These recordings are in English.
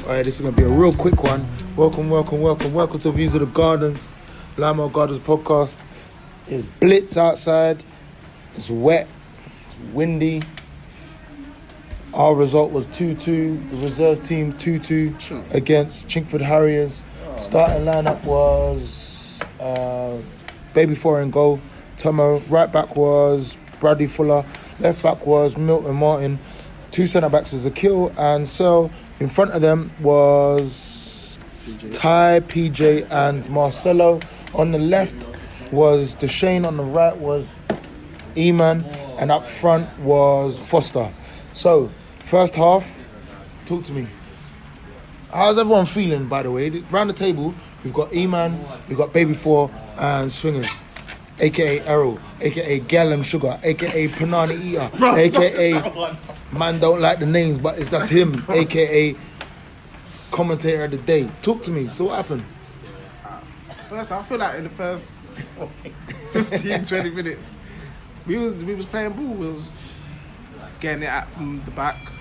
Alright, this is going to be a real quick one. Welcome to Views of the Gardens, Limo Gardens podcast. It's blitz outside. It's wet. It's windy. Our result was 2-2. The reserve team 2-2 against Chingford Harriers. Starting lineup was Baby Four in goal. Tomo. Right back was Bradley Fuller. Left back was Milton Martin. Two centre backs was Akil and Sel. In front of them was Ty, PJ, and Marcelo. On the left was Deshane. On the right was Eman, and up front was Foster. So, first half, talk to me. How's everyone feeling, by the way? Round the table, we've got Eman, we've got Baby Four, and Swingers, a.k.a. Errol, a.k.a. Gallum Sugar, a.k.a. Panani Eater, a.k.a. Man don't like the names, but that's him, a.k.a. Commentator of the day. Talk to me. So what happened? First, I feel like in the first 15, 20 minutes, we was playing ball. We was getting it out from the back,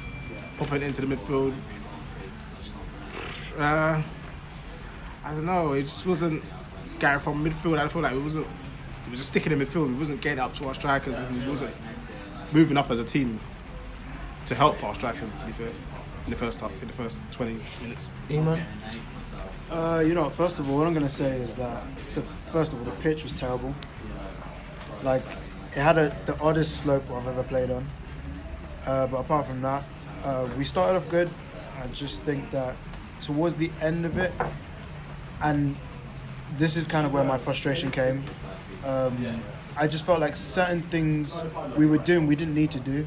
popping it into the midfield. I don't know. It just wasn't getting from midfield. I feel like we was just sticking in midfield. We wasn't getting up to our strikers, and we wasn't moving up as a team to help our strikers. To be fair, in the first 20 minutes. Eman? First of all, what I'm going to say is that the pitch was terrible. Like, it had the oddest slope I've ever played on. But apart from that, we started off good. I just think that towards the end of it, and this is kind of where my frustration came, I just felt like certain things we were doing we didn't need to do.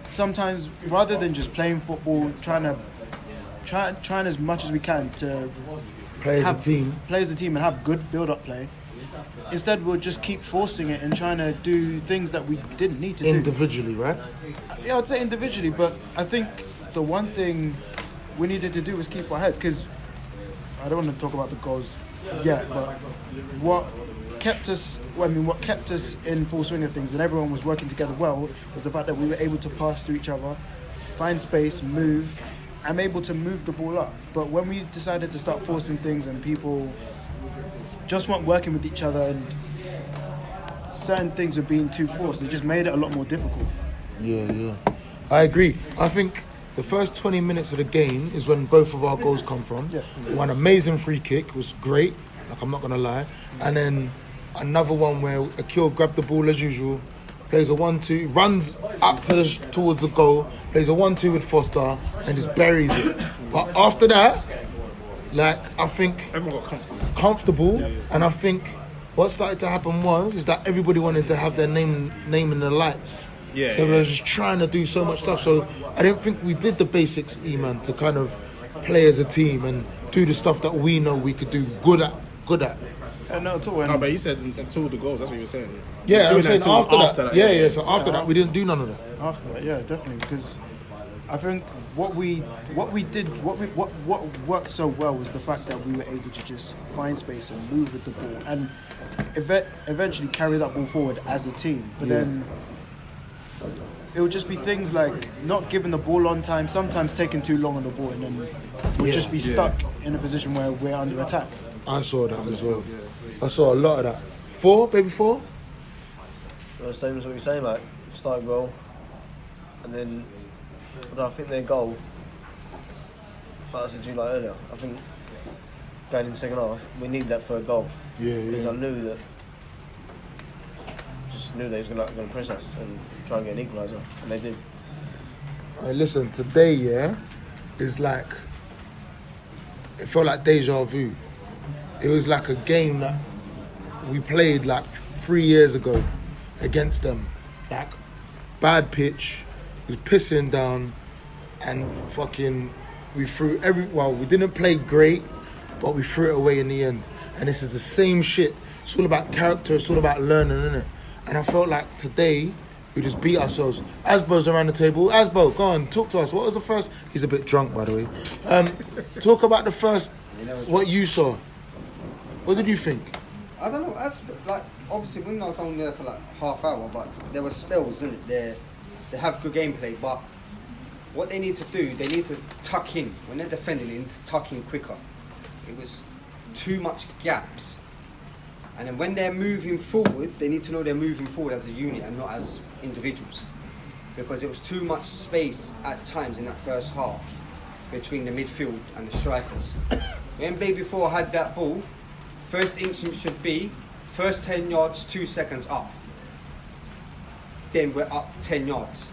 Sometimes, rather than just playing football, trying as much as we can to play as a team and have good build-up play. Instead, we'll just keep forcing it and trying to do things that we didn't need to individually, right? Yeah, I'd say individually, but I think the one thing we needed to do was keep our heads, because I don't want to talk about the goals yet, but what kept us in full swing of things and everyone was working together well was the fact that we were able to pass to each other, find space, move. I'm able to move the ball up. But when we decided to start forcing things and people just weren't working with each other and certain things were being too forced, it just made it a lot more difficult. Yeah. I agree. I think the first 20 minutes of the game is when both of our goals come from. Yeah. One amazing free kick was great, like I'm not going to lie. And then another one where Akil grabbed the ball as usual, plays a 1-2, runs up towards the goal, plays a 1-2 with Foster, and just buries it. But after that, I think Everyone got comfortable, and I think what started to happen is that everybody wanted to have their name in the lights. Yeah. So we were just trying to do so much stuff. So I didn't think we did the basics, E-man, to kind of play as a team and do the stuff that we know we could do good at. No, at all. No, but he said until the goals, that's what you were saying. Yeah, I'm saying after that. Yeah. So after that, we didn't do none of that. After that, yeah, definitely, because I think what worked so well was the fact that we were able to just find space and move with the ball and eventually carry that ball forward as a team. But then it would just be things like not giving the ball on time, sometimes taking too long on the ball, and then we'd just be stuck in a position where we're under attack. I saw that as well. I saw a lot of that. Baby four? Well, same as what you're saying, like, started well, and then, I think their goal, like I said to you earlier, I think going in the second half, we need that third goal. Yeah. Because I knew they was going to press us and try and get an equaliser, and they did. Hey, listen, today, is like, it felt like deja vu. It was like a game that we played like 3 years ago against them. Like, bad pitch, it was pissing down, and we threw we didn't play great, but we threw it away in the end. And this is the same shit. It's all about character, it's all about learning, innit? And I felt like today, we just beat ourselves. Asbo's around the table. Asbo, go on, talk to us. What was the first? He's a bit drunk, by the way. Talk about the first, what you saw. What did you think? I don't know. That's like, obviously we're not only there for like half hour, but there were spells in it. They have good gameplay, but what they need to do, they need to tuck in. When they're defending, they need to tuck in quicker. It was too much gaps. And then when they're moving forward, they need to know they're moving forward as a unit and not as individuals. Because it was too much space at times in that first half between the midfield and the strikers. When Baby 4 had that ball, first instinct should be first 10 yards, 2 seconds up. Then we're up 10 yards.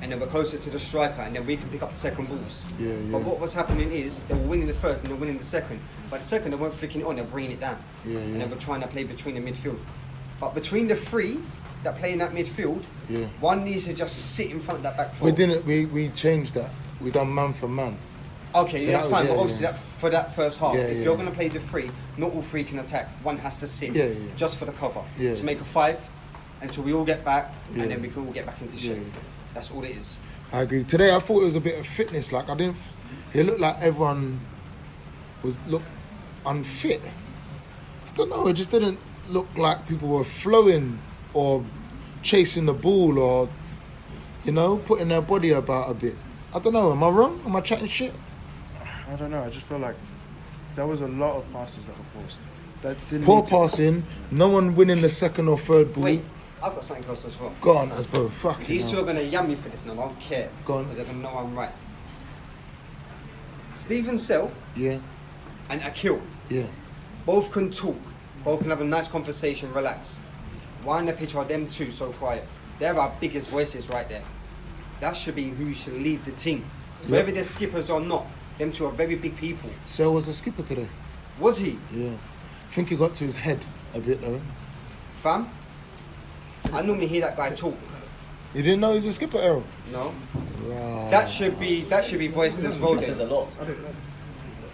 And then we're closer to the striker, and then we can pick up the second balls. But what was happening is they were winning the first and they were winning the second. But the second, they weren't flicking it on, they were bringing it down. And then we're trying to play between the midfield. But between the three that play in that midfield, one needs to just sit in front of that back four. We changed that. We done man for man. Okay, So that's that was- fine. yeah, but obviously, yeah. that for that first half, Yeah, if yeah. you're going to play the three, not all three can attack. One has to sit just for the cover Yeah. to make a 5 until we all get back, Yeah. and then we can all get back into shape. Yeah. That's all it is. I agree. Today I thought it was a bit of fitness. Like it looked like everyone looked unfit. I don't know. It just didn't look like people were flowing or chasing the ball or, putting their body about a bit. I don't know. Am I wrong? Am I chatting shit? I don't know. I just feel like there was a lot of passes that were forced. That didn't Poor need to- passing. No one winning the second or third ball. Wait, I've got something else as well. Go on, as bro. Fuck These two it. are going to yam me for this, and I don't care. Go on. Because they're going to know I'm right. Stephen Sell Yeah, and Akil yeah. both can talk. Both can have a nice conversation, relax. Why on the pitch are them two so quiet? They're our biggest voices right there. That should be who should lead the team. Whether they're skippers or not, them two are very big people. Sel was a skipper today. Was he? Yeah. I think he got to his head a bit though. Fam? I normally hear that guy talk. You didn't know he's a skipper, Errol? No? Wow. That should be voiced as well That says a then. lot.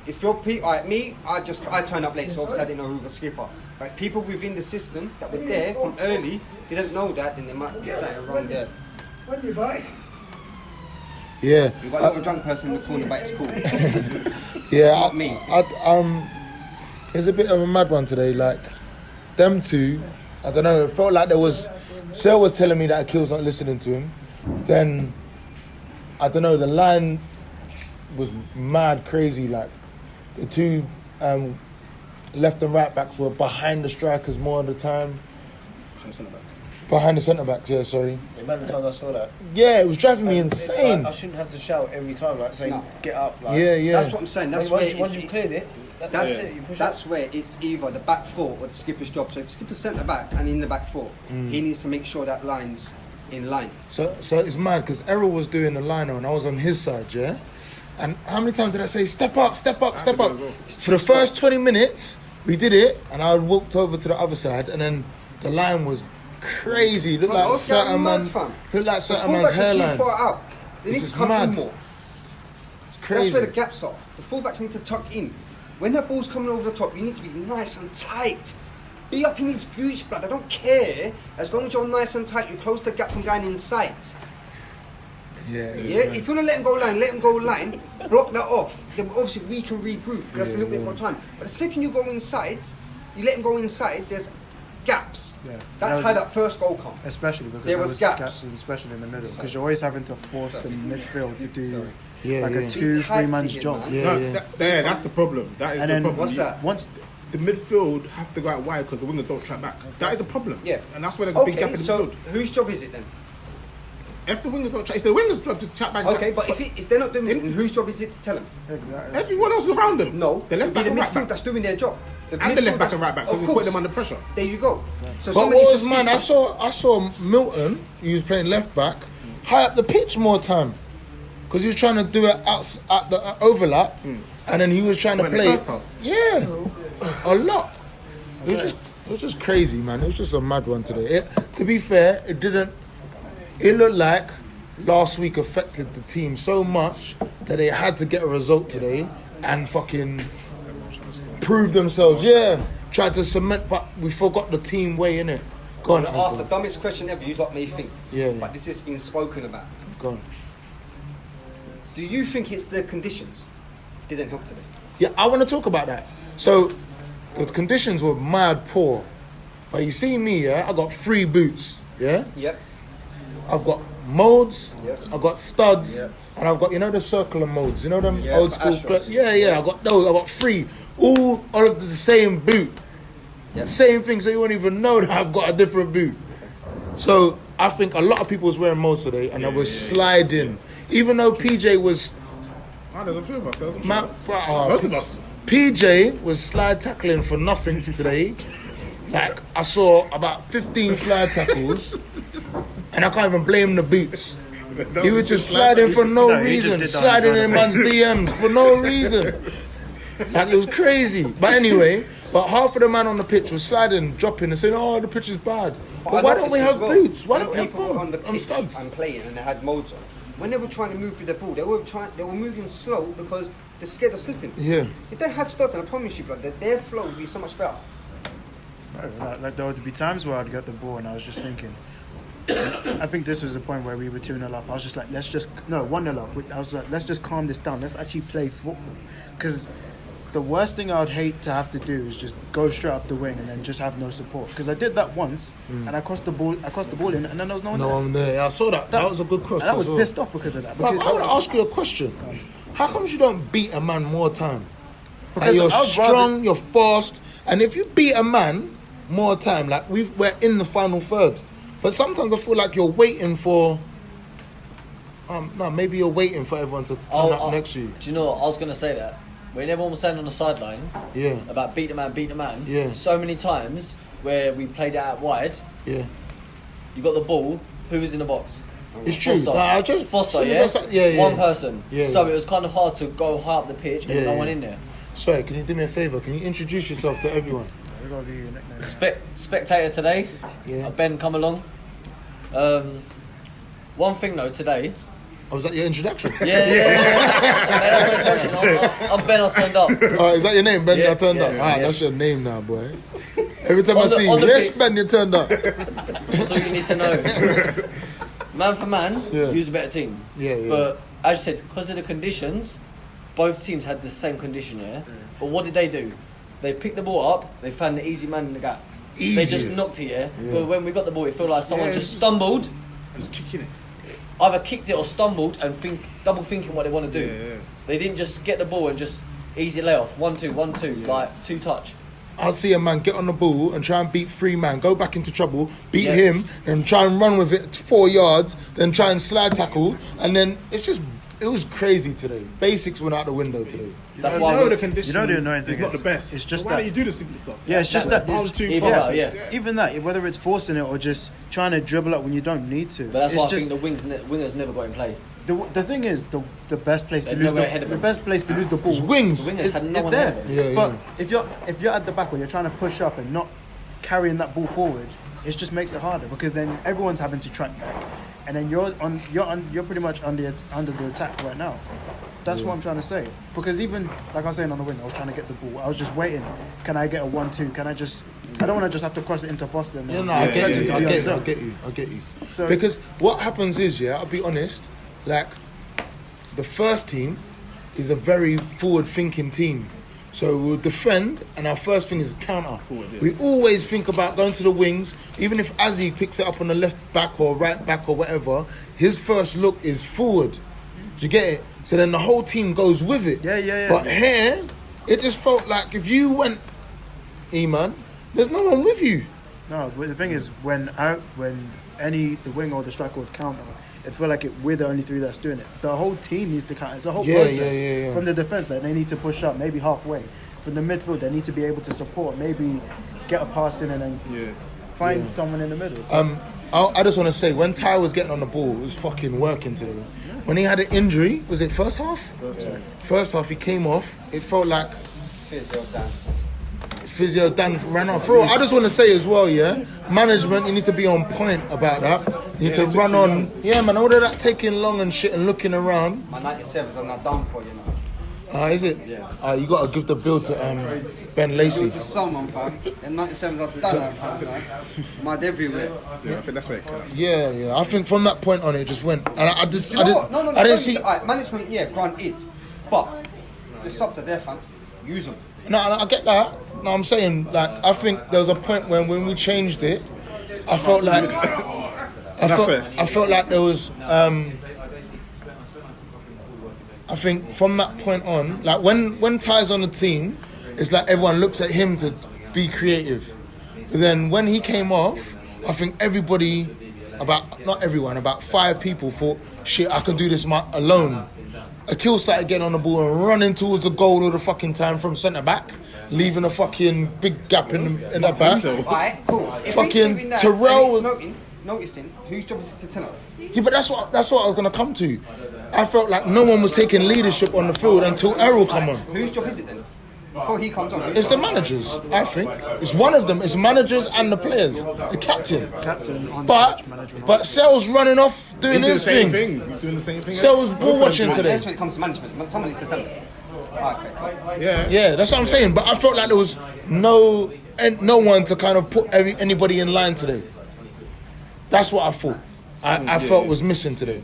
If you're like me, I turned up late, so obviously I didn't know who was skipper. But if people within the system that were there from early didn't know that, then there might be something wrong there. Yeah. We've got a little drunk person in the corner, but it's cool. Yeah, It's not me. It's a bit of a mad one today. Like, them two, I don't know. It felt like there was. Sel was telling me that Akil's not listening to him. Then, I don't know. The line was mad crazy. Like, the two left and right backs were behind the strikers more of the time. Behind the centre backs, yeah. Sorry. The amount of times I saw that. Yeah, it was driving me It's insane. like, I shouldn't have to shout every time, like saying, No. get up. Like, Yeah. That's what I'm saying. That's Once, where once it's, you've cleared it, that's it. You push that's where it's either the back four or the skipper's job. So if skipper's centre back and in the back four, he needs to make sure that line's in line. So it's mad because Errol was doing the liner and I was on his side, yeah? And how many times did I say, step up, step up, step up? For the first 20 minutes, we did it and I walked over to the other side and then the line was crazy. Looked Bro, like those guys are certain mad, man, fam. looked like The certain man's fullbacks are too hairline. far out. They It's need just to come mad. in more. It's That's crazy. where the gaps are. The fullbacks need to tuck in. When that ball's coming over the top, you need to be nice and tight. Be up in his gooch, blood. I don't care. As long as you're nice and tight, you close the gap from going inside. Yeah, it was Yeah, mad. if you want to let him go line, block that off. Then obviously we can regroup. That's a little bit more time. But the second you go inside, you let him go inside, there's gaps. Yeah. That's That how was- that first goal come. Especially because There there was was gaps. especially in the middle, because you're always having to force the midfield to do Yeah, like yeah. a 2-3 tight man's to him, job. man. Yeah, No, yeah. that's the problem. That is And the then problem. What's that? Once The midfield have to go out wide because the wingers don't track back. That is a problem. Yeah. And that's where there's a big gap Okay, in the so midfield. whose job is it then? If the wingers don't track, it's the wingers' job to track back. Okay, but if they're not doing it, then whose job is it to tell them? exactly. everyone else is around them. No, the left it'd back be and the right midfield back. that's doing their job. And the midfield left back that's- and right back of because we put them course. under pressure. There you go. So But somebody what needs was to mad, speak up. I saw Milton, he was playing left back, high up the pitch more time. Because he was trying to do it out at the overlap, and then he was trying to What, in the play. first half? Yeah, a lot. It was just crazy, man. It was just a mad one today. To be fair, it didn't. It looked like last week affected the team so much that they had to get a result today and fucking prove themselves. Yeah, tried to cement, but we forgot the team way in it. Go on, I'm gonna ask the Aston. dumbest question ever. You lot may think, Yeah. but this has been spoken about. Go on. Do you think it's the conditions didn't help today? Yeah, I want to talk about that. So, the conditions were mad poor. But you see me, yeah, I got 3 boots, yeah? Yep. I've got modes, Yep. I've got studs, Yep. and I've got, you know, the circular modes. You know them Yeah, old for school. Astros. Yeah. I got those. I got 3, all of the same boot. Yep. Same thing, so you won't even know that I've got a different boot. So I think a lot of people was wearing modes today, and I was sliding. Even though PJ was, There's a few of us. There's a few man, of us. Most of us. PJ was slide tackling for nothing today. Like, I saw about 15 slide tackles, and I can't even blame the boots. He was just sliding for no No, he just reason, did that sliding on in man's DMs for no reason. Like, it was crazy. But anyway, half of the man on the pitch was sliding, dropping, and saying, "Oh, the pitch is bad." But why don't we have boots? Why don't we have people were on the pitch studs? and playing and they had modes on? When they were trying to move with the ball, they were moving slow because they're scared of slipping. Yeah. If they had studs, and I promise you, blood, that their flow would be so much better. Like there would be times where I'd get the ball and I was just thinking. I think this was the point where we were 2-0 up. I was just like, 1-0 up. I was like, let's just calm this down. Let's actually play football. Because the worst thing I would hate to have to do is just go straight up the wing and then just have no support. Because I did that once and I crossed the ball in, and then there was no one No there. one there. Yeah, I saw that. That was a good cross. And I was as well. pissed off because of that. But Because I want to ask you a question. How come you don't beat a man more time? Like, Because you're I would strong, rather- you're fast, and if you beat a man more time, like we're in the final third, but sometimes I feel like you're waiting for. No, maybe you're waiting for everyone to turn up next to you. Do you know what? I was going to say that. When everyone was saying on the sideline Yeah, about beat the man, Yeah. so many times where we played it out wide, yeah, you got the ball, who was in the box? it's true. Foster. Like, I just Foster, soon yeah? as I said- yeah. One person. Yeah, So yeah. it was kind of hard to go high up the pitch and Yeah, no yeah. one in there. Sorry, can you do me a favour? Can you introduce yourself to everyone? We gotta give you a nickname. Spectator today, Yeah. Ben come along. One thing though, today, Oh, was that your introduction? yeah. That's my introduction. I'm Ben, I turned up. Oh, is that your name, Ben? Yeah, I turned yeah, up. yeah. Alright, that's your name now, boy. Every time I On the- see you, on the yes, pitch. Ben, you turned up. That's all you need to know. Man for man, Yeah. use a better team. Yeah, yeah. But as you said, because of the conditions, both teams had the same condition, yeah? But what did they do? They picked the ball up, they found the easy man in the gap. They just Easiest. knocked it, yeah? Yeah. But when we got the ball, it felt like someone Yeah, just it's just- stumbled, Just kicking it. either kicked it or stumbled and double thinking what they want to do. Yeah. They didn't just get the ball and just easy layoff, 1-2, 1-2, like 2 touch. I'll see a man get on the ball and try and beat 3 man, go back into trouble, beat Yeah. him, and try and run with it 4 yards, then try and slide tackle, and then it was crazy today. Basics went out the window today. That's You why know we- the conditions. You know the annoying thing It's not is- the best. it's just so why that- don't you do the simple stuff? Yeah, it's just that. Pound two Even passes. that, yeah. Even that, whether it's forcing it or just trying to dribble up when you don't need to. But that's it's why I just, think the wingers never got in play. the thing is the best place to They're lose nowhere ahead of the them. best place to lose the ball. It's wings. The wingers is, had no is one there. ahead of them. Yeah, But yeah. if you're at the back or you're trying to push up and not carrying that ball forward, it just makes it harder because then everyone's having to track back, and then you're pretty much under the attack right now. That's what I'm trying to say. Because even like I was saying on the wing, I was trying to get the ball. I was just waiting. Can I get a 1-2? Can I just? I don't want to just have to cross it into Foster. And Yeah, then no, I get expect him you. to I be on get his you. I own. get you. So- Because what happens is, yeah, I'll be honest, like the first team is a very forward-thinking team. So we'll defend, and our first thing is counter. We always think about going to the wings. Even if Azzy picks it up on the left back or right back or whatever, his first look is forward. Do you get it? So then the whole team goes with it. Yeah. But here, it just felt like if you went, E-man, there's no one with you. No, but the thing is, when the wing or the striker would counter, it feel like we're the only 3 that's doing it. The whole team needs to counter. It's a whole Yeah, process. yeah. From the defense, like, they need to push up, maybe halfway. From the midfield, they need to be able to support, maybe get a pass in and then find someone in the middle. I just want to say, when Ty was getting on the ball, it was fucking working today. When he had an injury, was it first half? First half, he came off. It felt like Physio Dan ran off. For all, I just want to say as well, yeah, management, you need to be on point about that. You need to run on. Yeah, man, all of that taking long and shit and looking around. My 97s are not done for, you know. Is it? Yeah. You got to give the bill to Ben Lacey. To someone, fam. And 97s are done, fam. You know? Mud everywhere. Yeah, I think that's where it counts. Yeah. I think from that point on, it just went. And I just, You I know didn't, what? No, I didn't see. Alright, management, yeah, granted. But the subs are there, fam. Use them. No, I get that. No, I'm saying, like, I think there was a point when we changed it, I felt like That's fair. I felt like there was. I think from that point on, like when Ty's on the team, it's like everyone looks at him to be creative. But then when he came off, I think everybody, not everyone, about 5 people thought, shit, I can do this alone. Akil started getting on the ball and running towards the goal all the fucking time from centre back, leaving a fucking big gap in the back. Alright, cool. If Fucking he's doing that, Terrell- and he's noticing, whose job is it to tell him? Yeah, but that's what I was gonna come to. I felt like no one was taking leadership on the field until Errol come on. Whose job is it then? Before he comes on. It's the managers, I think. It's one of them. It's managers and the players. The captain. On But pitch management. but Sel's running off doing He's doing the his same thing. thing. He's doing the same thing. Sel was ball watching That's today. when it comes to management. Someone needs to tell him. Okay. Yeah. Yeah, that's what I'm saying. But I felt like there was no one to kind of put anybody in line today. That's what I thought. I felt was missing today.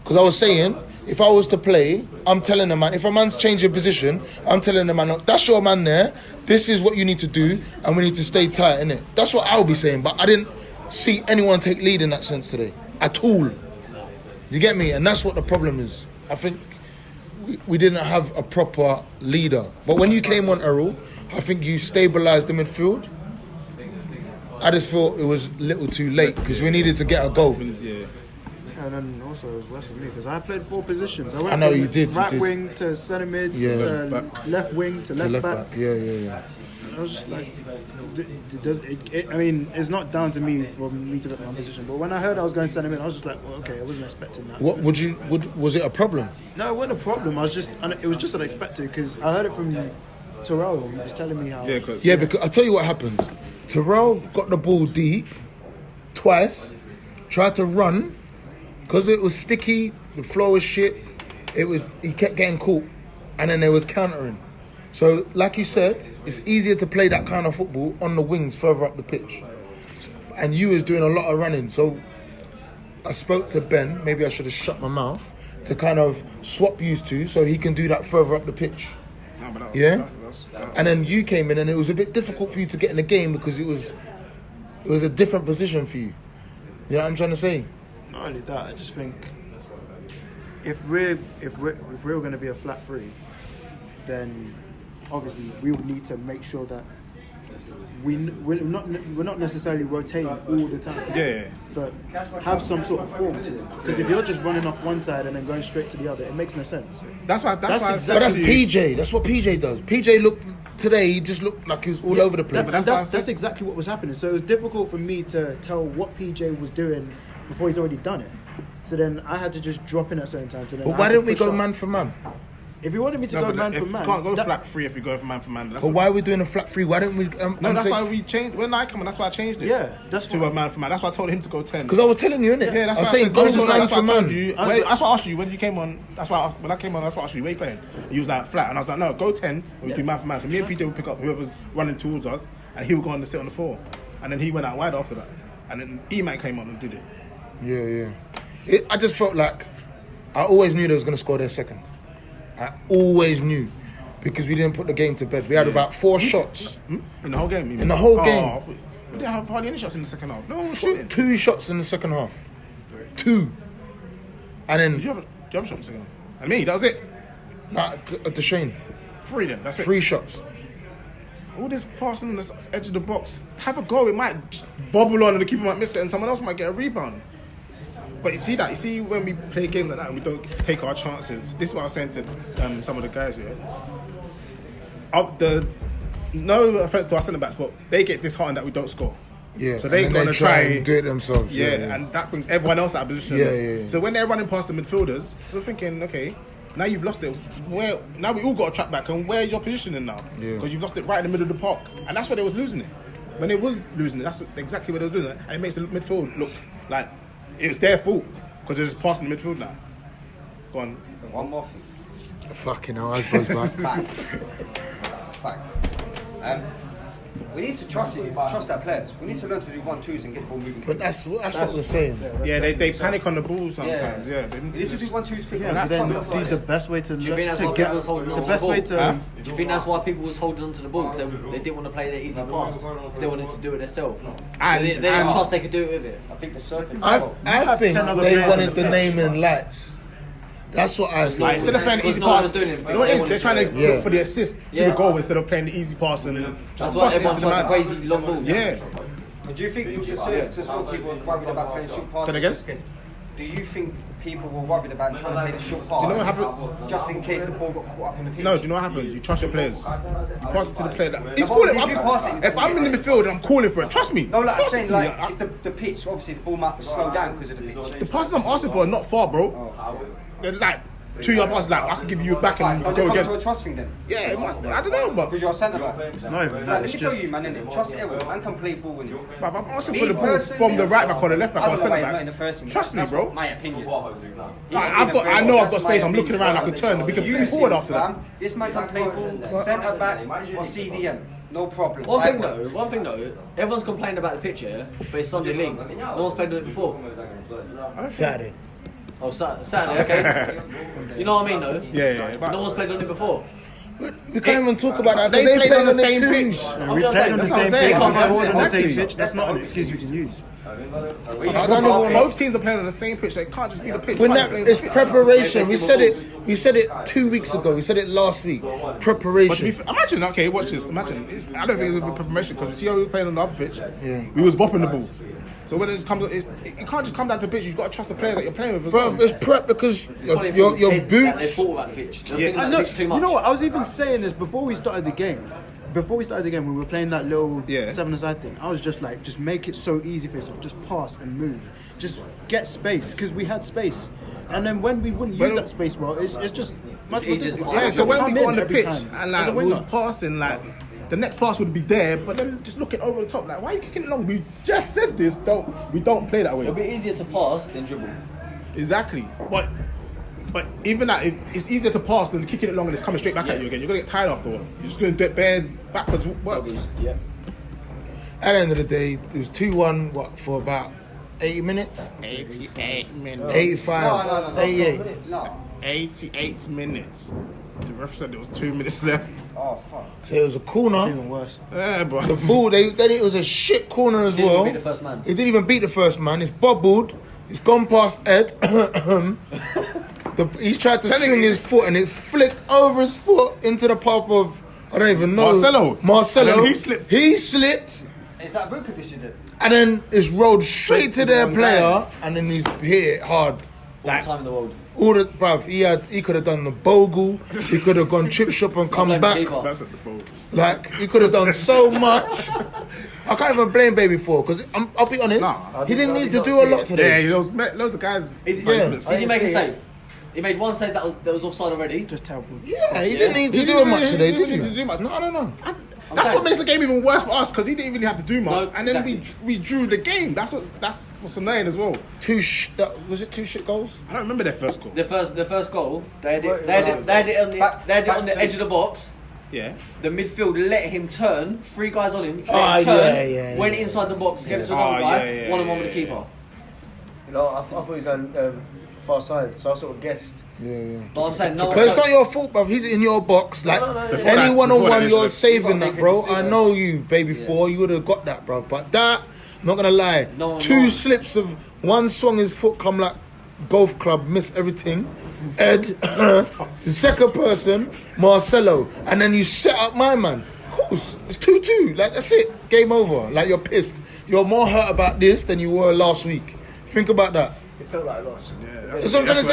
Because I was saying, if I was to play, I'm telling the man, if a man's changing position, I'm telling the man, look, that's your man there, this is what you need to do, and we need to stay tight, innit? That's what I'll be saying, but I didn't see anyone take lead in that sense today, at all. You get me? And that's what the problem is. I think we didn't have a proper leader. But when you came on, Errol, I think you stabilised the midfield. I just thought it was a little too late, because we needed to get a goal. Yeah. And then also it was worse for me because I played 4 positions. I went I know from you did, you right did. wing to centre mid Yeah. to left wing to left, back. Yeah. I was just like, I mean, it's not down to me for me to get my position. But when I heard I was going centre mid, I was just like, well, okay, I wasn't expecting that. What was it a problem? No, it wasn't a problem. It was just unexpected because I heard it from Terrell. He was telling me how. Yeah, cause Yeah, because I'll tell you what happened. Terrell got the ball deep twice, tried to run, because it was sticky, the floor was shit, he kept getting caught, and then there was countering. So, like you said, it's easier to play that kind of football on the wings further up the pitch. And you was doing a lot of running, so I spoke to Ben, maybe I should have shut my mouth, to kind of swap you two so he can do that further up the pitch. No, but that was- Yeah? that- And then you came in and it was a bit difficult for you to get in the game because it was a different position for you. You know what I'm trying to say? Not only that, I just think if we're going to be a flat 3, then obviously we would need to make sure that we're not necessarily rotating all the time. Yeah. But have some sort of form to it. Because if you're just running off one side and then going straight to the other, it makes no sense. That's why That's I But said that's to you. PJ. That's what PJ does. PJ looked today. He just looked like he was all over the place. That's exactly what was happening. So it was difficult for me to tell what PJ was doing before he's already done it. So then I had to just drop in at certain times. And then But I why had to didn't we push go up. man for man? If you wanted me to No, go but man if for man, you can't go that- flat 3 if you go for man for man. That's But why are we doing a flat 3? Why don't we? No, that's why we changed. When I come in, that's why I changed it. Yeah, that's to what- a man for man. That's why I told him to go 10. Because I was telling you, innit? Yeah, that's I was why saying said go for man that's for why I told man. you. That's why I asked you when you came on. That's why when I came on, that's why I asked you. Where you playing? He was like flat, and I was like, no, go 10. And we do man for man. So me and PJ would pick up whoever's running towards us, and he would go on to sit on the floor. And then he went out wide after that. And then E-Man came on and did it. Yeah. I just felt like I always knew they was going to score their second. I always knew. Because we didn't put the game to bed. We had about 4 shots. In the whole game. You mean? In the whole Oh, game. we didn't have hardly any shots in the second half. No one was shooting. 2 shots in the second half. 2. And Did then you have a shot in the second half? And me, that was it. at the Shane. 3 then. That's it. 3 shots. All this passing on the edge of the box, have a go. It might bobble on and the keeper might miss it and someone else might get a rebound. But you see when we play a game like that and we don't take our chances, this is what I was saying to some of the guys here. No offense to our centre backs, but they get disheartened that we don't score. Yeah. So they're and then going to try and do it themselves. Yeah, and that brings everyone else out of position. Yeah. So when they're running past the midfielders, we're thinking, okay, now you've lost it. Now we all got to track back, and where's your positioning now? Yeah. Because you've lost it right in the middle of the park, and that's where they was losing it. When they was losing it, that's exactly where they was losing it, and it makes the midfield look like it's their fault because they're just passing the midfield now. Go on. One more thing. Fucking hell, I suppose back. Fact. We need to trust our players. We need to learn to do 1-2s and get the ball moving. But that's what we're saying. Yeah, they panic on the ball sometimes. Yeah, they We need need to to do just. 1-2s quick. Yeah, and but then trust our the players. best way to Do you think that's to why get people was holding on the to best the way ball? to Huh? Do you think that's why people was holding on to the ball? Because they didn't want to play their easy pass. Because they wanted to do it themselves. They didn't trust they could do it with it. I think the surface. I think 10 other they players wanted in the the name in lights. That's what I Like, think. instead of playing the Because easy no one pass, was doing you anything. know what it They is? wanted They're trying to Yeah. look for the assist to Yeah. the goal instead of playing the easy pass and That's just why pass it everyone into the tried the man. crazy long balls. Yeah. But do you think it was a surface as well? People were worried about playing short passes. Say that again? just in case. Do you think people were worried about trying to play the short pass? Do you know what happened? Just in case the ball got caught up in the pitch. No, do you know what happens? You trust your players. You pass it to the player. He's but calling. if you pass it, If I'm in the midfield and I'm calling for it, trust me. No, like I'm pass it saying, to me. like if the pitch, obviously the ball might slow down because of the pitch. The passes I'm asking for are not far, bro. They're like 2-yard passes. Like I can give you back and Does go it come to again. a trust thing then? Yeah, it must. I don't know, but Because you're a centre back. It's not even Like, that. let It's me tell just you, man, innit? Trust everyone. Man can play ball and if I'm asking Me for the ball personally, from the right back or the left back I or don't know centre why he's not in back, the first team. trust me, That's bro. my opinion. I know I've got space. I'm looking around. I can turn. We can move forward after that. This man can play ball, centre back or CDM. No problem. One thing though, everyone's complaining about the pitch here, but it's Sunday league. No one's played on it before. Saturday. Oh, Saturday, okay. You know what I mean though? Yeah. But No one's played on it before. We can't even talk about that They because played on the same too. pitch. we just played on saying, the that's what I'm same saying. pitch. We Exactly. scored on the same Exactly. pitch. That's not an excuse you can use. I don't know. Both teams are playing on the same pitch. So it can't just be the pitch. When One that, playing- it's preparation. We said it 2 weeks ago. We said it last week. But to be Preparation. fair, imagine, okay, watch this. Imagine, I don't think it was preparation because you see how we were playing on the other pitch. Yeah. We was bopping the ball. So when it comes, you can't just come down to the pitch. You've got to trust the players that you're playing with. as Bro, well. it's prep because your They boots. thought about the pitch. They were Yeah. thinking I about know, the pitch too much. you know what? I was even saying this before we started the game. Before we started the game, we were playing that little Yeah. 7-a-side thing. I was just like, just make it so easy for yourself. Just pass and move. Just get space because we had space. And then when we wouldn't use that space well, it's just much more easier to difficult. pass. Yeah, so when we Come got in on the every pitch time. and As like a we was winger. passing, like the next pass would be there, but then just looking over the top, like why are you kicking it long? We just said this. We don't play that It'll way. be easier to pass than dribble. Exactly. But even that, it's easier to pass than kicking it long and it's coming straight back at you again. You're gonna get tired after a while. You're just doing bare backwards work. Yeah. At the end of the day, it was 2-1. What for about 80 minutes? 88 minutes. 85. No. 88. No. 88 minutes. The ref said there was 2 minutes left. Oh, fuck. So it was a corner. Even worse. Yeah, bro. The ball. Then it was a shit corner as Didn't well. beat the first man. It didn't even beat the first man. It's bobbled. It's gone past Ed. He's tried to swing his foot and it's flicked over his foot into the path of, I don't even know. Marcelo. And then he slipped. He slipped Is that book condition then? and then it's rolled straight to their wrong player guy. and then he's hit it hard. All the time in the world. All the bruv, he could have done the bogle. He could have gone chip shop and come Blame back. keeper. That's at the fault. Like he could have done so much. I can't even blame Baby for because I'll be honest, Nah. he didn't need to do a lot Yeah, today. loads of guys. Did he make a save? He made one save that was offside already. Just terrible. Yeah, he didn't need to He do didn't much really- today, he did didn't you? need to do much. No, I don't know. That's what makes the game even worse for us because he didn't really have to do much, No, and then exactly. we drew the game. That's what's annoying as well. Was it two shit goals? I don't remember their first goal. The first goal, they had it on the edge of the box. Yeah, The midfield let him turn. 3 guys on him. Oh, turn, yeah. went inside the box, gave it to Oh, another guy. yeah, One-on-one with the yeah. keeper. You know, I thought he was going far side, so I sort of guessed. Yeah. But I'm saying no. But it's not your fault, bruv. He's in your box. Like Before any that- one on before that, one, you're it's saving like- that, bro. Make a I know you, Baby four. You would have got that, bruv. But that, I'm not gonna lie. No, Two no. slips of one swung his foot, come like golf club, miss everything. Ed, the second person, Marcelo, and then you set up my man. Who's it's 2-2. Like that's it. Game over. Like you're pissed. You're more hurt about this than you were last week. Think about that. It felt like a loss. That's what I'm trying to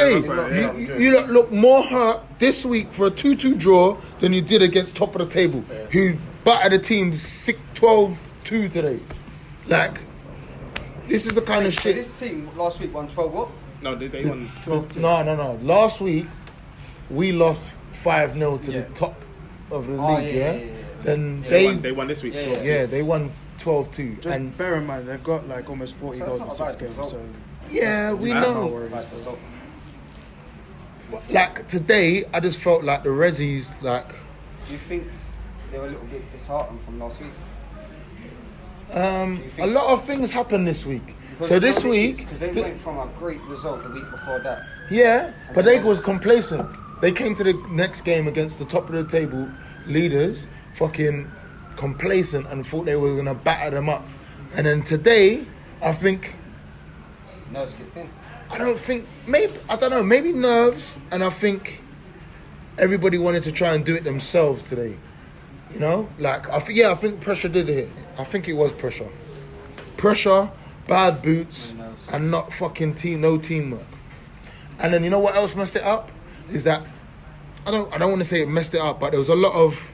say. You look more hurt this week for a 2-2 draw than you did against top of the table, who battered the team 12-2 today. Like, this is the kind of So shit. this team last week won 12 what? no, they won 12. No. Last week, we lost 5-0 to Yeah. the top of the Oh, league, yeah. yeah? Then They won this week. Yeah, 12. yeah, they won 12-2. Just And bear in mind, they've got like almost 40 So goals in it's 6 not a bad games. result. So yeah, we that's not know. worries. Like, today, I just felt like the Ressies, like, Do you think they were a little bit disheartened from last week? A lot of things happened this week. So this week, because they went from a great result the week before that. yeah, but they was complacent. They came to the next game against the top of the table leaders, fucking complacent, and thought they were gonna batter them up. And then today, I think, No, it's a good thing. I don't know, maybe nerves, and I think everybody wanted to try and do it themselves today. You know, like I think pressure did hit. I think it was pressure, bad boots, and not fucking no teamwork. And then you know what else messed it up is that I don't want to say it messed it up, but there was a lot of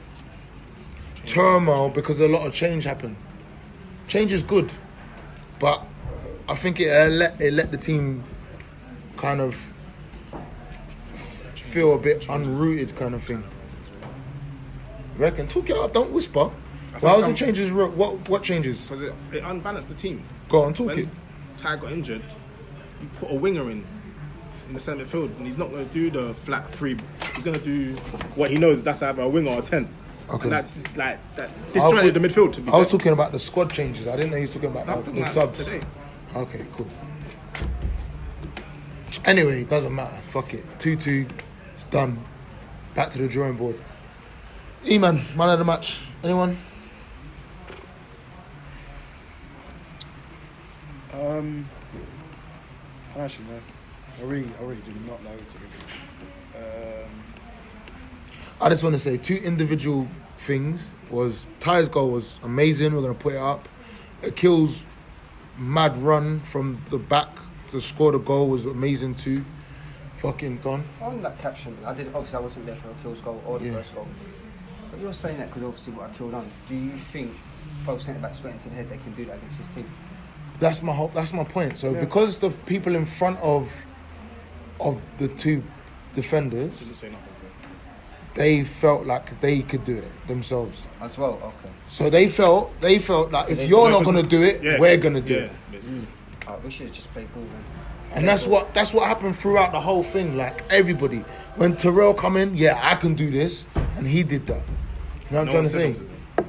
turmoil because a lot of change happened. Change is good, but I think it let the team kind of feel a bit unrooted, kind of thing. Reckon, talk it up, don't whisper. Why was the changes? What changes? Because it unbalanced the team. Go on, talk When it. Ty got injured, you put a winger in the centre field, and he's not going to do the flat three. He's going to do what he knows. That's either a winger or a 10. Okay. And that disjointed the midfield. To be I was fair. talking about the squad changes. I didn't know he was talking about No, I'm the talking about subs. today. Okay, cool. Anyway, it doesn't matter. Fuck it. 2-2. It's done. Back to the drawing board. E-man, man of the match. Anyone? Actually, no. I really do not know to be honest. I just want to say 2 individual things. Was Ty's goal was amazing. We're going to put it up. Akil's mad run from the back to score the goal was amazing too. Fucking gone. On that caption, obviously I wasn't there for Akil's goal or the first goal. But you're saying that because obviously what Akil done. Do you think both centre backs went into the head they can do that against this team? That's my point. So because the people in front of the 2 defenders, Didn't say nothing. they felt like they could do it themselves. As well, okay. So they felt like if you're not gonna do it, we're gonna do it. Basically. We should have just played ball then. And that's what happened throughout the whole thing. Like everybody, when Terrell come in, yeah, I can do this, and he did that. You know what I'm trying to say?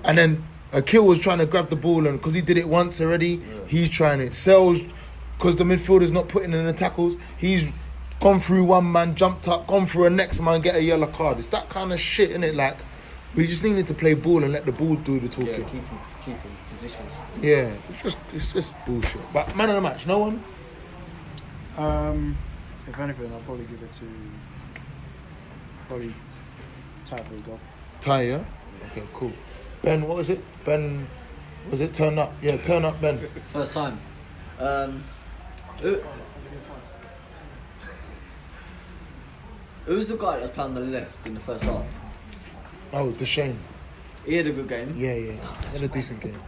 And then Akil was trying to grab the ball, and because he did it once already, he's trying it. Sells, because the midfielder's not putting in the tackles, he's gone through one man, jumped up, gone through a next man, get a yellow card. It's that kind of shit, innit? Like, we just needed to play ball and let the ball do the talking. Yeah, keep in positions. Yeah, it's just bullshit. But man of the match, no one? If anything, I'll probably give it to Ty for his goal. Ty, yeah? Okay, cool. Ben, what was it? Ben, was it Turn Up? Yeah, Turn Up, Ben. First time. Who's the guy that was playing on the left in the first half? Oh, Deshane. He had a good game. Yeah. He had a decent game.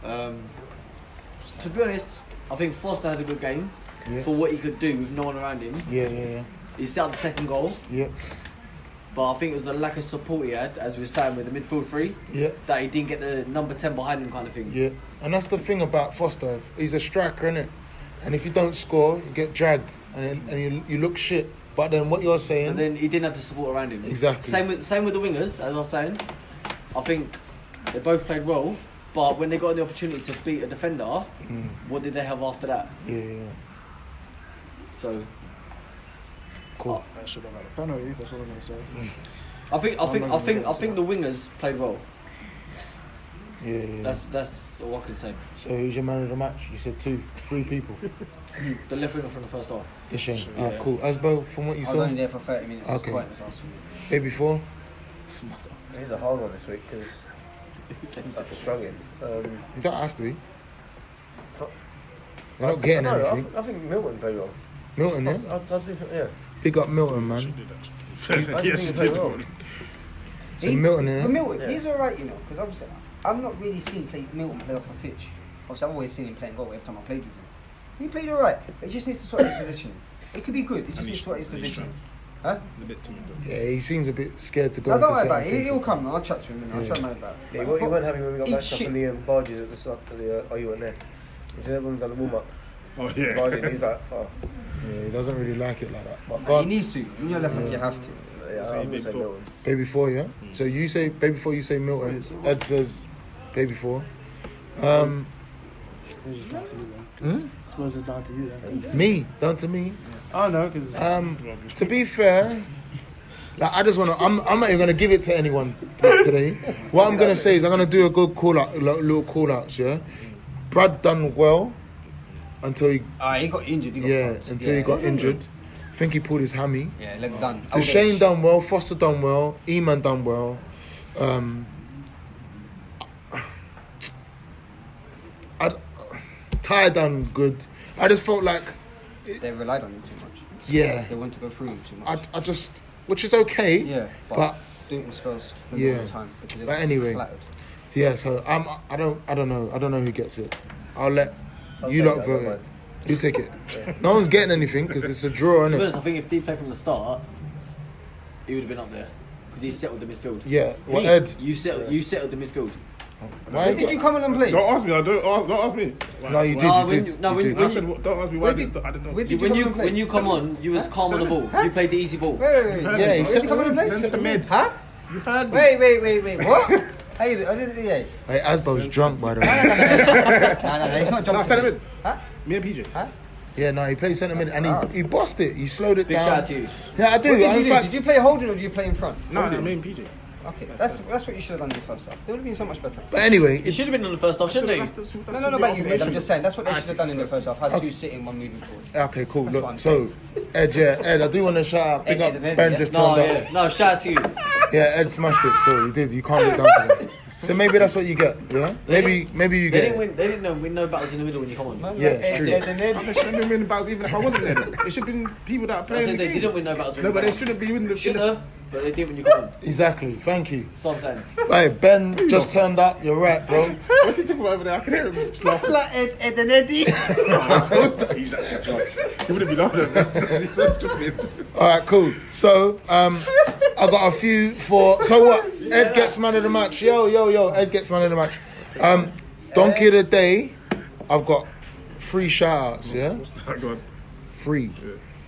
To be honest, I think Foster had a good game for what he could do with no one around him. Yeah. He set up the second goal, Yeah. but I think it was the lack of support he had, as we were saying, with the midfield 3, Yeah. that he didn't get the number 10 behind him kind of thing. Yeah. And that's the thing about Foster. He's a striker, innit? And if you don't score, you get dragged. And you look shit. But then what you're saying... And then he didn't have the support around him. Exactly. Same with the wingers, as I was saying. I think they both played well, but when they got the opportunity to beat a defender, what did they have after that? Yeah. So Cool. I should have had a penalty. That's all I'm going to say. I think the wingers played well. Yeah. That's all I can say. So who's your man of the match? You said 3 people. The left winger from the first half. Deshane. Yeah. Ah, cool. Asbo, from what you I was saw, only there for 30 minutes. Okay. Quite was awesome. day before. He's a hard one this week because I'm struggling. You don't have to be. Fuck. They're not getting I anything. I think Milton played well. Milton, yeah? I do think, yeah. Big up Milton, man. I do think he played well. So Milton, But yeah? Milton, Yeah. he's alright, you know, because obviously I've not really seen Milton play off a pitch. Obviously, I've always seen him playing goal every time I played with him. He played alright, but he just needs to sort his position. It could be good, he just needs to sort his position. Huh? He's a bit timid though. Yeah, he seems a bit scared to go No, into don't worry certain about it, things. he'll come, I'll chat to him and I'll Yeah. shut him about Yeah, it. he weren't happy when we got Eat back up shit. in the barges at the start of the. Oh, you weren't there. He's never done the warm up. Oh yeah. Barging, he's like, oh, Yeah, he doesn't really like it like that. But He God, needs to, when you're left back, you have to. yeah, Say I'm gonna say big foot. Milton. baby 4, yeah? So you say baby 4, you say Milton. Ed says baby 4. It's just down to you, then. I suppose it's down to you, then. Me, down to me. Oh, no, because... To be fair, like I just want to. I'm not even gonna give it to anyone today. What I'm gonna say is I'm gonna do a good call out, little call outs. Yeah, Brad done well until he. He got injured. Until he got injured. I think he pulled his hammy. Yeah, leg done. Shane done well. Foster done well. Eman done well. Ty done good. I just felt like. They relied on him too much. Yeah. They want to go through him too much. I just, which is okay. Yeah, but do it in spells for the time. But anyway, yeah. So I don't know who gets it. I'll let you lot vote it. You take it. No one's getting anything because it's a draw, isn't it? I think if D played from the start, he would have been up there because he settled the midfield. Yeah. Well, Ed, you settled the midfield. Why did you come in and play? Don't ask me. Don't ask me. No, you did. You did. I said, don't ask me why I didn't. I didn't know. When you come on, you was calm on the ball. You played the easy ball. Wait. Yeah, he said Centre mid. Huh? You heard me. Wait. What? Hey, I didn't see it. Hey, Asbo's drunk, by the way. No, he's not No, centre jumping. mid. Huh? Me and PJ. Huh? Yeah, no, he played centre mid and he bossed it. He slowed it Big down. shout out to you. Yeah, I do. What did In you do? fact, Did you play holding or did you play in front? No, me and PJ. Okay, that's what you should have done in the first half. They would have been so much better. but anyway, You should have been on the first half, shouldn't he? No, about you, Ed. I'm just saying that's what they should have done in the first half. Had two sitting, one moving forward. okay, cool. That's what Look, I'm so Ed, I do want to shout out. Big Ed, up Ed, Ben yeah. just No, turned up. yeah. No, shout out to you. Yeah, Ed smashed it still. He did. You can't get down to that. So maybe that's what you get. Yeah. Maybe you They get. didn't win. They didn't win no battles in the middle when you come on. Yeah, it's true. They shouldn't have been winning battles even if I wasn't there. It should have been people that are I playing said the they game. didn't win no battles. No, but they shouldn't be winning the Shouldn't have, but they did when you come on. Exactly. Thank you. That's what I'm saying. Hey, Ben just turned up. You're right, bro. What's he talking about over there? I can hear him just laughing. Like Ed and Eddie. He's actually right. He wouldn't be laughing at that. He's so stupid. All right, cool. So, I got a few for. So what? Ed gets man of the match. Yo. Ed gets man of the match. Donkey of the day. I've got 3 shout-outs. Yeah, What's that going? 3.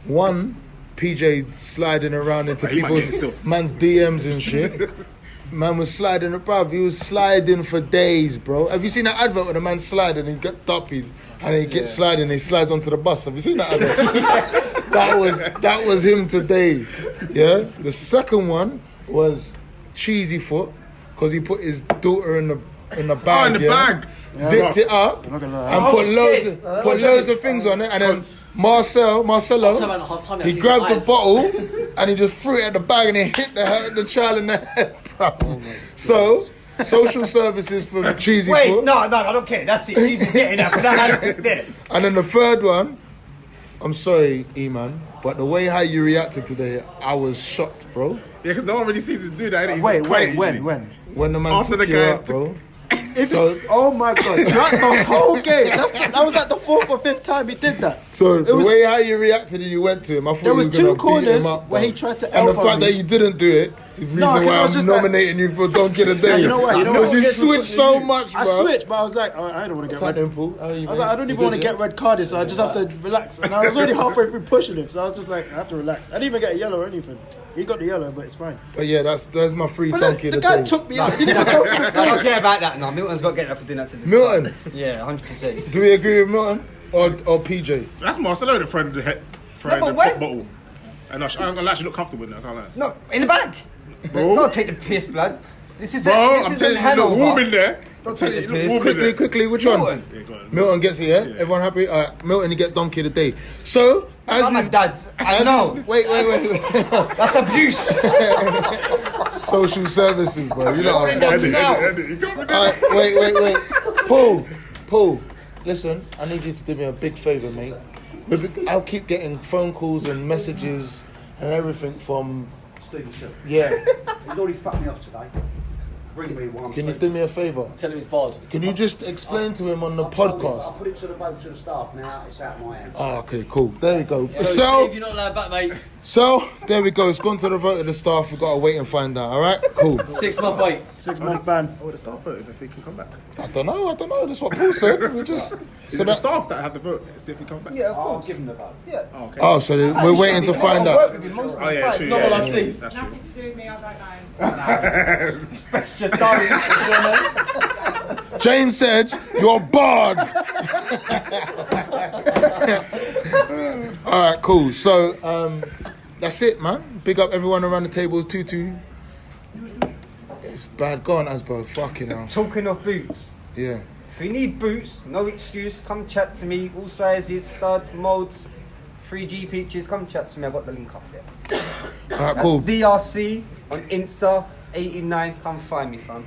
1, PJ sliding around into He might get it people's still. man's DMs and shit. Man was sliding, bruv. He was sliding for days, bro. Have you seen that advert where the man sliding and he gets duppied and he gets sliding and he slides onto the bus? Have you seen that advert? that was him today. Yeah. The second one was Cheesy Foot because he put his daughter in the bag. in the yeah? bag. Zipped it up I'm not gonna and lie. put loads of things on it, and then Marcelo, Half-time, he grabbed the bottle and he just threw it at the bag and he hit the child in the head, bro. So, social services for Cheesy Foot. No, I don't care. That's it. He's getting that. There. And then the third one, I'm sorry, E-Man, but the way how you reacted today, I was shocked, bro. Yeah, because no one really sees him do that. Innit? He's Wait, just quiet when? usually. When the man After took the you guy out, took- bro. So, Oh my god, throughout the whole game. That was like the 4th or 5th time he did that. so the was- way how you reacted and you went to him, I thought There you was was gonna two beat corners him up, where bro. he tried to And the elbow fact me. that you didn't do it is the reason 'cause why I was I'm just like- nominating you for Donkey of the Day. you know what? Because you What? switched so much, bro. I switched, but I was like, oh, I don't want to get red. Simple. How are you, I was like, I don't even want to get red carded, so I just have to relax. And I was already halfway through pushing him, so I was just like, I have to relax. I didn't even get a yellow or anything. He got the yellow, but it's fine. But yeah, that's my free But Donkey the of the guy Day. took me out. He didn't even go for the I don't care about that. No, Milton's got to get that for doing that to the Milton, Yeah, 100%. do we agree with Milton or PJ? That's Marcelo that threw the but pop where's- bottle. And I'm actually look comfortable in it, I can't lie. No, in the bag. Bro. Don't take the piss, blood. This is Bro, this I'm is telling in you, you look Hanover. warm in there. Don't Tell take you, the you piss. look warm in there. Quickly, which one? Milton. Yeah, go on. Milton gets it, yeah? Everyone happy? All right, Milton, you get Donkey of the Day. So, as I'm a we... dad. I know. Wait. That's abuse. Social services, bro. You know what I'm Eddie, Eddie, you got me there. Wait. Paul, listen, I need you to do me a big favour, mate. I'll keep getting phone calls and messages and everything from... Stephen Shipp. Yeah. He's already fucked me off today. Bring me one. Can you do me a favour? Tell him he's barred. Can you just explain to him on the I'll podcast? put it to the vote to the staff now. It's out of my hands. Oh, okay, cool. There we go. So, So, Steve, you're not allowed back, mate. there we go. It's gone to the vote of the staff. We've got to wait and find out, all right? Cool. 6-month wait. 6-month ban. Oh, the staff voted if he can come back. I don't know. That's what Paul said. We just... Is it the staff that have the vote? See if he comes back. Yeah, of I'll course. give him the vote. Yeah. Oh, okay. Oh, so we're waiting to find I work out. with him most of Oh, the yeah, time. true. Not Yeah, what I've yeah, seen. That's true. Nothing to do with me, I don't know. Special darling. Jane said, you're barred. All right, cool. So, that's it, man. Big up everyone around the table. 2-2. It's bad. Go on, Asbo. Fucking hell. Talking of boots, Yeah. if you need boots, no excuse, come chat to me. All sizes, studs, molds, 3G peaches, come chat to me. I got the link up there. All right, That's cool. DRC on Insta, 89. Come find me, fam.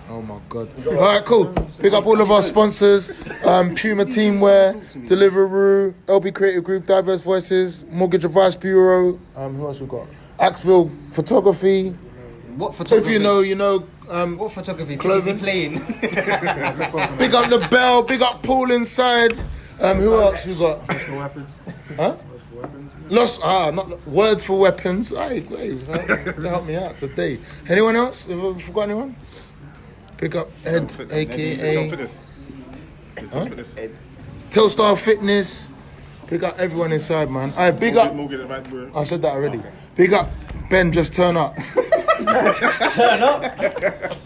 Oh my God. All right, cool. Pick up all of our sponsors. Puma Teamwear, Deliveroo, LB Creative Group, Diverse Voices, Mortgage Advice Bureau. Who else we got? Axville Photography. What If photography? you know. What photography? Clothing. Playing. Big up the Bell. Big up Paul inside. Who else we got? Personal weapons. Huh? Personal weapons. Not words for weapons. Hey, help me out today. Anyone else? Have I forgot anyone? Pick up Ed, aka Telstar Fitness. Pick up everyone inside, man. Alright, big up. I said that already. Big up Ben. Just turn up. Turn up.